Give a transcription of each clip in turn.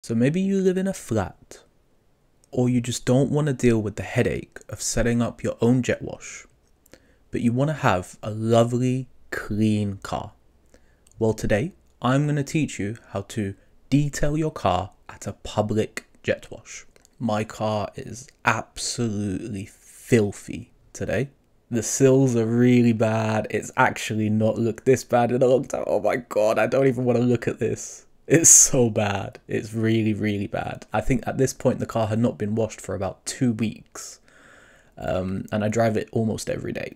So maybe you live in a flat, or you just don't want to deal with the headache of setting up your own jet wash, but you want to have a lovely, clean car. Well, today I'm going to teach you how to detail your car at a public jet wash. My car is absolutely filthy today. The sills are really bad. It's actually not looked this bad in a long time. Oh my god, I don't even want to look at this. It's so bad. It's really, really bad. I think at this point the car had not been washed for about 2 weeks. And I drive it almost every day.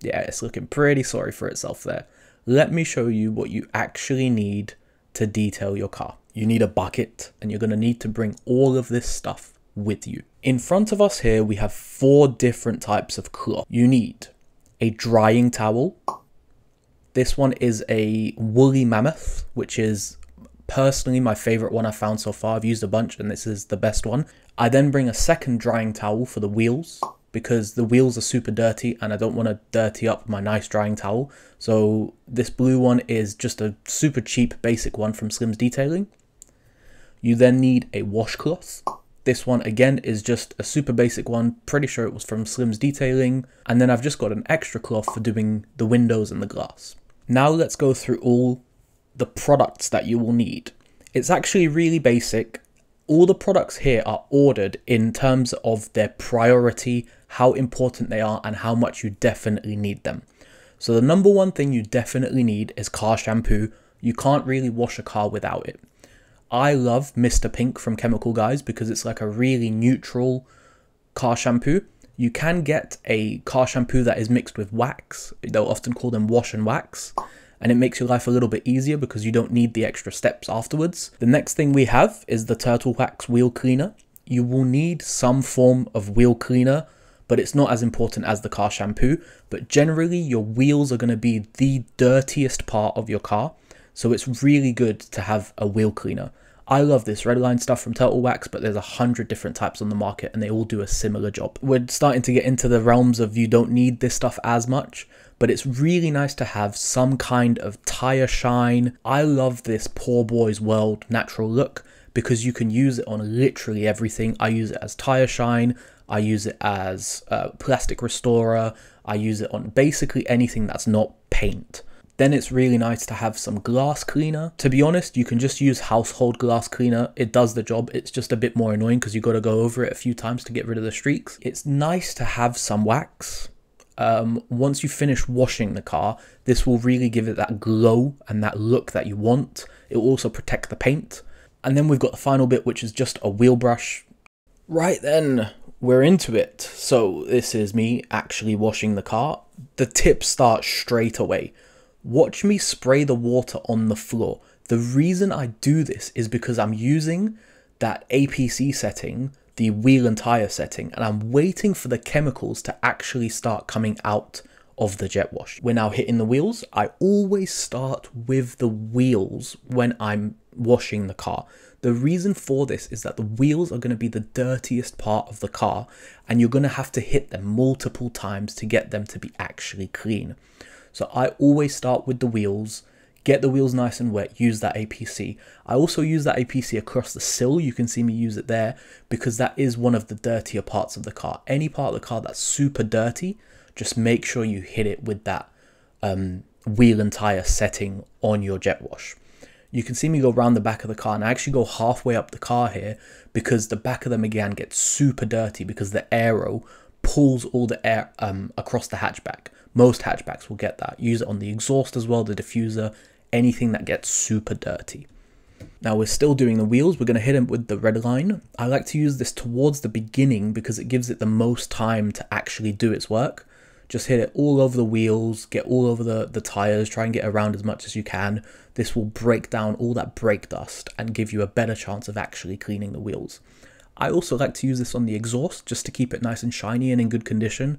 Yeah, it's looking pretty sorry for itself there. Let me show you what you actually need to detail your car. You need a bucket, and you're going to need to bring all of this stuff with you. In front of us here, we have 4 different types of cloth. You need a drying towel. This one is a woolly mammoth, which is personally my favorite one I've found so far. I've used a bunch and this is the best one. I then bring a second drying towel for the wheels, because the wheels are super dirty and I don't want to dirty up my nice drying towel. So this blue one is just a super cheap basic one from Slim's Detailing. You then need a washcloth. This one again is just a super basic one. Pretty sure it was from Slim's Detailing. And then I've just got an extra cloth for doing the windows and the glass. Now let's go through all the products that you will need. It's actually really basic. All the products here are ordered in terms of their priority, how important they are, and how much you definitely need them. So the number one thing you definitely need is car shampoo. You can't really wash a car without it. I love Mr. Pink from Chemical Guys because it's like a really neutral car shampoo. You can get a car shampoo that is mixed with wax. They'll often call them wash and wax. And it makes your life a little bit easier because you don't need the extra steps afterwards. The next thing we have is the Turtle Wax Wheel Cleaner. You will need some form of wheel cleaner, but it's not as important as the car shampoo. But generally, your wheels are going to be the dirtiest part of your car. So it's really good to have a wheel cleaner. I love this Redline stuff from Turtle Wax, but there's 100 different types on the market and they all do a similar job. We're starting to get into the realms of you don't need this stuff as much, but it's really nice to have some kind of tire shine. I love this Poor Boys World natural look because you can use it on literally everything. I use it as tire shine. I use it as plastic restorer. I use it on basically anything that's not paint. Then it's really nice to have some glass cleaner. To be honest, you can just use household glass cleaner. It does the job. It's just a bit more annoying because you got to go over it a few times to get rid of the streaks. It's nice to have some wax. Once you finish washing the car, this will really give it that glow and that look that you want. It will also protect the paint. And then we've got the final bit, which is just a wheel brush. Right then, we're into it. So this is me actually washing the car. The tip starts straight away. Watch me spray the water on the floor. The reason I do this is because I'm using that APC setting, the wheel and tire setting, and I'm waiting for the chemicals to actually start coming out of the jet wash. We're now hitting the wheels. I always start with the wheels when I'm washing the car. The reason for this is that the wheels are going to be the dirtiest part of the car, and you're going to have to hit them multiple times to get them to be actually clean. So I always start with the wheels, get the wheels nice and wet, use that APC. I also use that APC across the sill. You can see me use it there because that is one of the dirtier parts of the car. Any part of the car that's super dirty, just make sure you hit it with that wheel and tire setting on your jet wash. You can see me go around the back of the car, and I actually go halfway up the car here because the back of them again gets super dirty because the aero pulls all the air across the hatchback. Most hatchbacks will get that. Use it on the exhaust as well, the diffuser, anything that gets super dirty. Now we're still doing the wheels. We're going to hit them with the Redline. I like to use this towards the beginning because it gives it the most time to actually do its work. Just hit it all over the wheels, get all over the tires, try and get around as much as you can. This will break down all that brake dust and give you a better chance of actually cleaning the wheels. I also like to use this on the exhaust just to keep it nice and shiny and in good condition.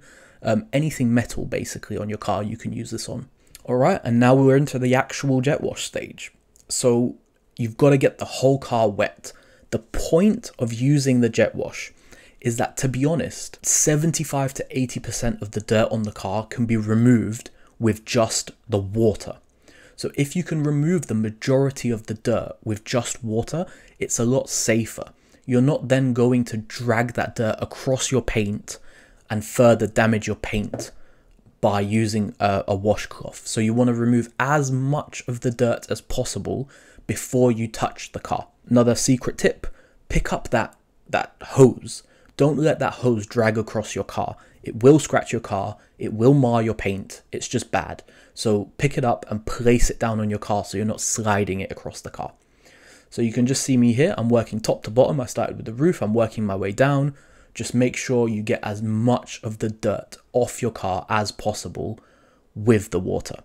Anything metal basically on your car you can use this on. Alright, and now we're into the actual jet wash stage. So you've got to get the whole car wet. The point of using the jet wash is that, to be honest, 75 to 80% of the dirt on the car can be removed with just the water. So if you can remove the majority of the dirt with just water, it's a lot safer. You're not then going to drag that dirt across your paint and further damage your paint by using a washcloth. So you want to remove as much of the dirt as possible before you touch the car. Another secret tip, pick up that hose. Don't let that hose drag across your car. It will scratch your car, it will mar your paint, it's just bad. So pick it up and place it down on your car so you're not sliding it across the car. So you can just see me here, I'm working top to bottom. I started with the roof, I'm working my way down. Just make sure you get as much of the dirt off your car as possible with the water.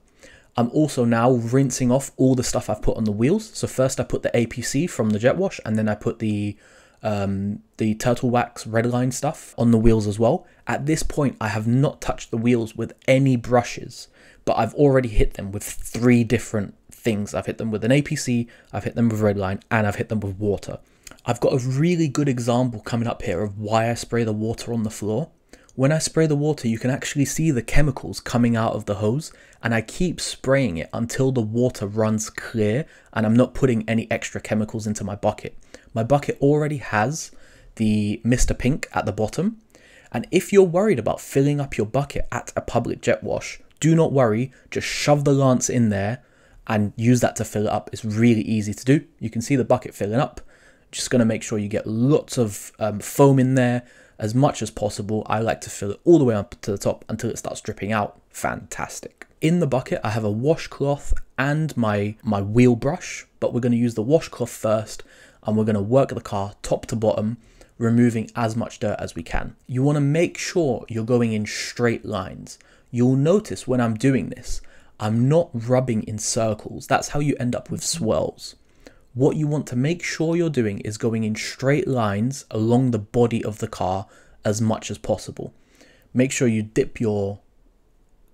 I'm also now rinsing off all the stuff I've put on the wheels. So first I put the APC from the jet wash, and then I put the turtle wax redline stuff on the wheels as well. At this point, I have not touched the wheels with any brushes, but I've already hit them with 3 different things. I've hit them with an APC, I've hit them with redline, and I've hit them with water. I've got a really good example coming up here of why I spray the water on the floor. When I spray the water, you can actually see the chemicals coming out of the hose, and I keep spraying it until the water runs clear and I'm not putting any extra chemicals into my bucket. My bucket already has the Mr. Pink at the bottom, and if you're worried about filling up your bucket at a public jet wash, do not worry, just shove the lance in there and use that to fill it up. It's really easy to do. You can see the bucket filling up. Just going to make sure you get lots of foam in there as much as possible. I like to fill it all the way up to the top until it starts dripping out. Fantastic. In the bucket, I have a washcloth and my wheel brush, but we're going to use the washcloth first, and we're going to work the car top to bottom, removing as much dirt as we can. You want to make sure you're going in straight lines. You'll notice when I'm doing this, I'm not rubbing in circles. That's how you end up with swirls. What you want to make sure you're doing is going in straight lines along the body of the car as much as possible. Make sure you dip your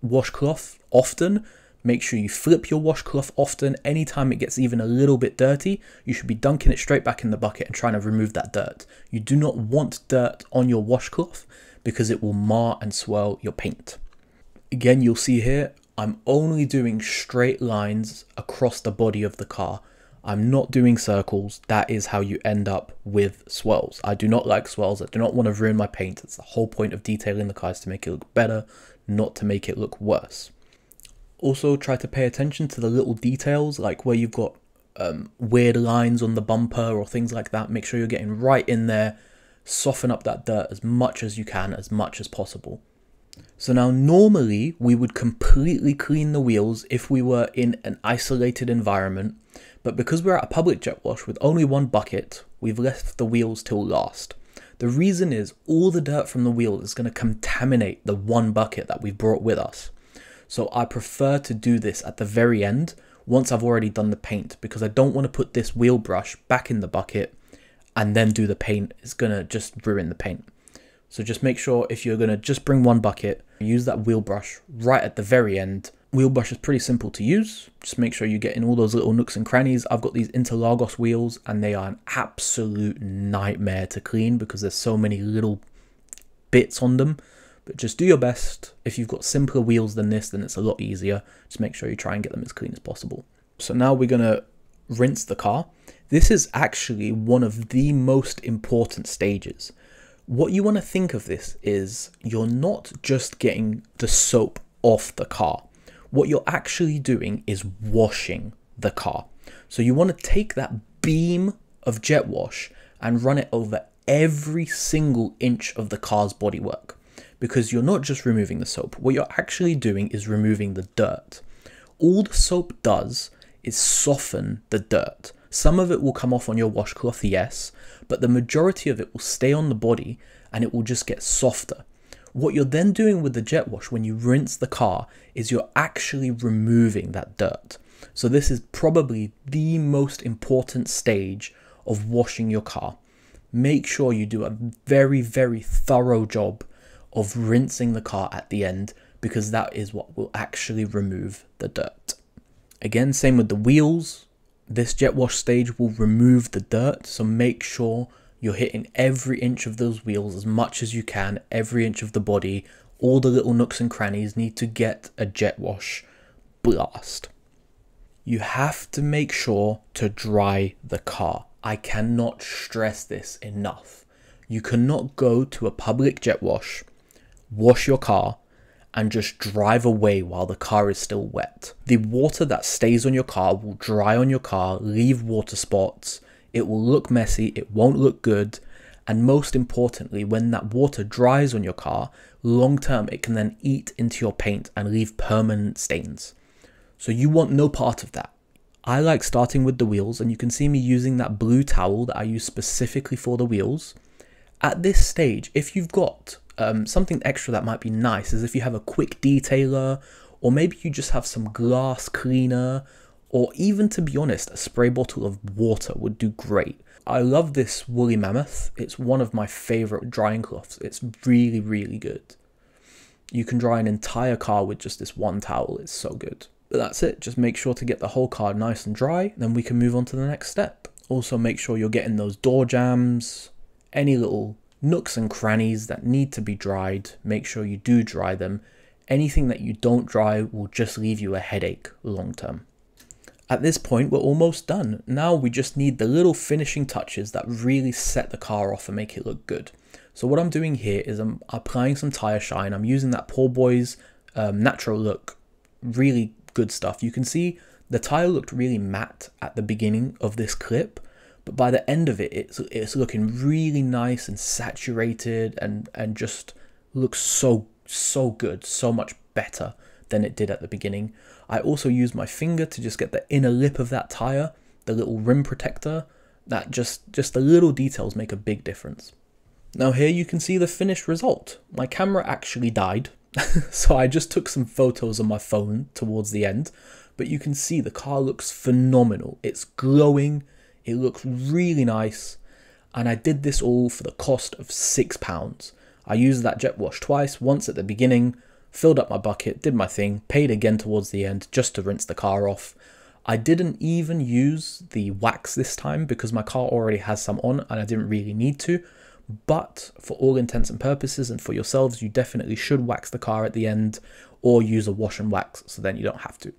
washcloth often. Make sure you flip your washcloth often. Anytime it gets even a little bit dirty, you should be dunking it straight back in the bucket and trying to remove that dirt. You do not want dirt on your washcloth because it will mar and swirl your paint. Again, you'll see here, I'm only doing straight lines across the body of the car. I'm not doing circles. That is how you end up with swirls. I do not like swirls. I do not want to ruin my paint. It's the whole point of detailing the car, is to make it look better, not to make it look worse. Also, try to pay attention to the little details, like where you've got weird lines on the bumper or things like that. Make sure you're getting right in there. Soften up that dirt as much as you can, as much as possible. So now normally we would completely clean the wheels if we were in an isolated environment, but because we're at a public jet wash with only one bucket, we've left the wheels till last. The reason is all the dirt from the wheel is going to contaminate the one bucket that we've brought with us. So I prefer to do this at the very end, once I've already done the paint, because I don't want to put this wheel brush back in the bucket and then do the paint. It's going to just ruin the paint. So just make sure, if you're going to just bring one bucket, use that wheel brush right at the very end. Wheel brush is pretty simple to use. Just make sure you get in all those little nooks and crannies. I've got these Interlagos wheels and they are an absolute nightmare to clean because there's so many little bits on them. But just do your best. If you've got simpler wheels than this, then it's a lot easier. Just make sure you try and get them as clean as possible. So now we're going to rinse the car. This is actually one of the most important stages. What you want to think of this is you're not just getting the soap off the car. What you're actually doing is washing the car. So you want to take that beam of jet wash and run it over every single inch of the car's bodywork, because you're not just removing the soap. What you're actually doing is removing the dirt. All the soap does is soften the dirt. Some of it will come off on your washcloth, yes, but the majority of it will stay on the body and it will just get softer. What you're then doing with the jet wash when you rinse the car is you're actually removing that dirt. So this is probably the most important stage of washing your car. Make sure you do a very, very thorough job of rinsing the car at the end, because that is what will actually remove the dirt. Again, same with the wheels. This jet wash stage will remove the dirt, so make sure you're hitting every inch of those wheels as much as you can, every inch of the body. All the little nooks and crannies need to get a jet wash blast. You have to make sure to dry the car. I cannot stress this enough. You cannot go to a public jet wash, wash your car, and just drive away while the car is still wet. The water that stays on your car will dry on your car, leave water spots. It will look messy, it won't look good. And most importantly, when that water dries on your car, long term, it can then eat into your paint and leave permanent stains. So you want no part of that. I like starting with the wheels, and you can see me using that blue towel that I use specifically for the wheels. At this stage, if you've got something extra that might be nice, is if you have a quick detailer, or maybe you just have some glass cleaner, or even, to be honest, a spray bottle of water would do great. I love this Woolly Mammoth. It's one of my favorite drying cloths. It's really, really good. You can dry an entire car with just this one towel. It's so good. But that's it. Just make sure to get the whole car nice and dry. Then we can move on to the next step. Also make sure you're getting those door jambs, any little nooks and crannies that need to be dried. Make sure you do dry them. Anything that you don't dry will just leave you a headache long term. At this point, we're almost done. Now we just need the little finishing touches that really set the car off and make it look good. So what I'm doing here is I'm applying some tire shine. I'm using that Poor Boys natural look, really good stuff. You can see the tire looked really matte at the beginning of this clip, but by the end of it, it's looking really nice and saturated and just looks so good, so much better than it did at the beginning. I also use my finger to just get the inner lip of that tire, the little rim protector. That just the little details make a big difference. Now here you can see the finished result. My camera actually died, so I just took some photos on my phone towards the end, but you can see the car looks phenomenal. It's glowing, it looks really nice, and I did this all for the cost of £6. I used that jet wash twice, once at the beginning, filled up my bucket, did my thing, paid again towards the end just to rinse the car off. I didn't even use the wax this time because my car already has some on and I didn't really need to. But for all intents and purposes and for yourselves, you definitely should wax the car at the end or use a wash and wax so then you don't have to.